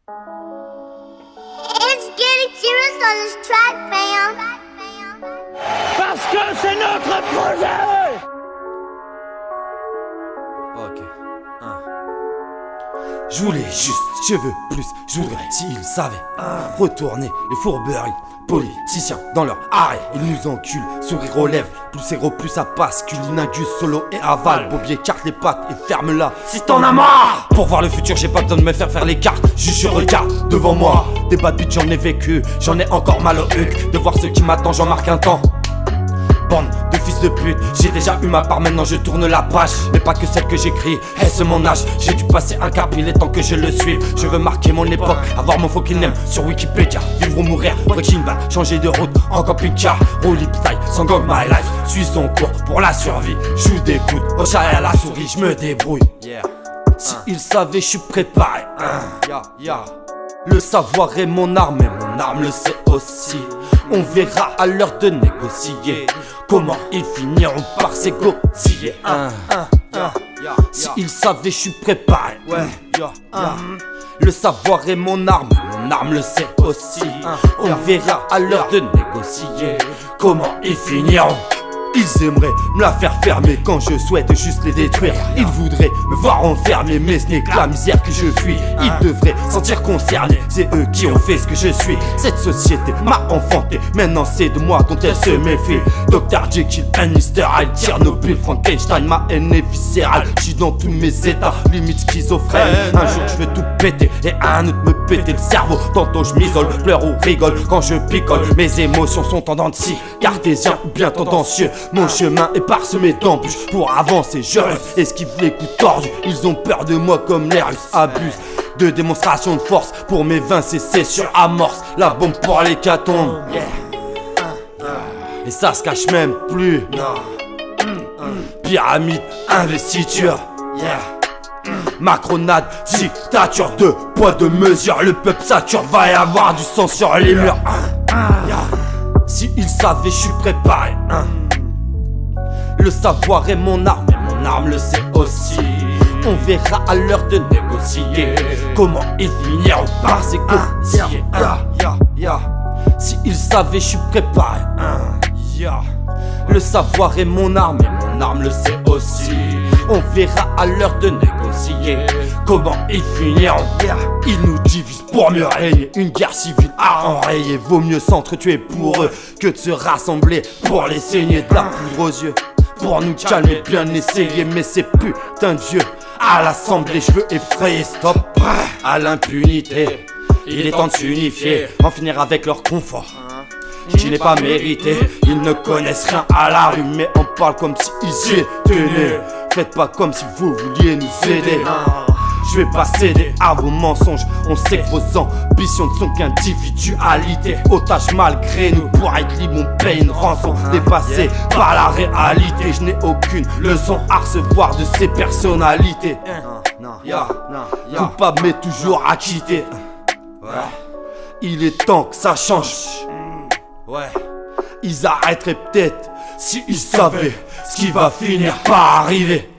It's getting serious on this track, fam. Parce que c'est notre projet. Ok. Je voulais juste, je veux plus, je voudrais s'ils savaient retourner les fourberies. Politiciens dans leur arrêt, ils nous enculent, sourire aux lèvres. Plus c'est gros, plus ça passe. Culinagus, solo et aval. Bobier carte les pattes et ferme-la si t'en as marre. Pour voir le futur, j'ai pas besoin de me faire les cartes. Juste je regarde devant moi. Des bad bitch, j'en ai vécu, j'en ai encore mal au huc. De voir ce qui m'attend, j'en marque un temps. Bande de fils de pute, j'ai déjà eu ma part, maintenant je tourne la page. Mais pas que celle que j'écris, est-ce mon âge? J'ai dû passer un cap, il est temps que je le suive. Je veux marquer mon époque, avoir mon fucking name sur Wikipédia. Vivre ou mourir, Breaking Bad, changer de route en camping-car. Rouli taille, sans gang my life, suis son cours pour la survie. Joue des coudes, au chat et à la souris, je me débrouille. Si ils savaient, je suis préparé. Le savoir est mon arme et mon arme le sait aussi. On verra à l'heure de négocier comment ils finiront par s'égosiller. Si ils savaient, je suis préparé. Le savoir est mon arme le sait aussi. On verra à l'heure de négocier comment ils finiront. Ils aimeraient me la faire fermer quand je souhaite juste les détruire. Ils voudraient me voir enfermé, mais ce n'est que la misère que je fuis. Ils devraient sentir concernés, c'est eux qui ont fait ce que je suis. Cette société m'a enfanté, maintenant c'est de moi dont elle se méfie. Dr Jekyll and Mr Hyde, Tchernobyl, Frankenstein, ma haine est viscérale. J'suis dans tous mes états, limite schizophrène. Un jour je veux tout péter et un autre me péter le cerveau. Tantôt je m'isole, pleure ou rigole quand je picole. Mes émotions sont en dents de scie, cartésien ou bien tendancieux. Mon chemin est parsemé d'embûches, pour avancer je reste. Esquive les coups tordus, ils ont peur de moi comme les Russes. Abusent de démonstration de force, pour m'évincer c'est sur amorce. La bombe pour l'hécatombe, et ça se cache même plus. Pyramide, investiture, macronade, dictature, de poids de mesure. Le peuple sature, va y avoir du sang sur les murs. Si ils savaient, je suis préparé. Le savoir est mon arme et mon arme le sait aussi. On verra à l'heure de négocier comment ils finiront par s'égosiller. Si ils savaient, je suis préparé. Le savoir est mon arme et mon arme le sait aussi. On verra à l'heure de négocier comment ils finiront. Ils nous divisent pour mieux régner, une guerre civile à enrayer. Vaut mieux s'entretuer pour eux que de se rassembler pour les saigner de la poudre aux yeux. Pour nous calmer, bien essayer, mais ces putains de vieux à l'assemblée, je veux effrayer, stop à l'impunité. Il est temps de s'unifier, en finir avec leur confort qui n'est pas mérité. Ils ne connaissent rien à la rue, mais on parle comme si ils y étaient nés. Faites pas comme si vous vouliez nous aider. Je vais pas céder à vos mensonges. On sait que vos ambitions ne sont qu'individualité. Otage malgré nous, pour être libre on paye une rançon. Dépassé par la réalité, je n'ai aucune leçon à recevoir de ces personnalités. Coupable mais toujours acquitté. Il est temps que ça change. Ils arrêteraient peut-être si ils savaient ce qui va finir par arriver.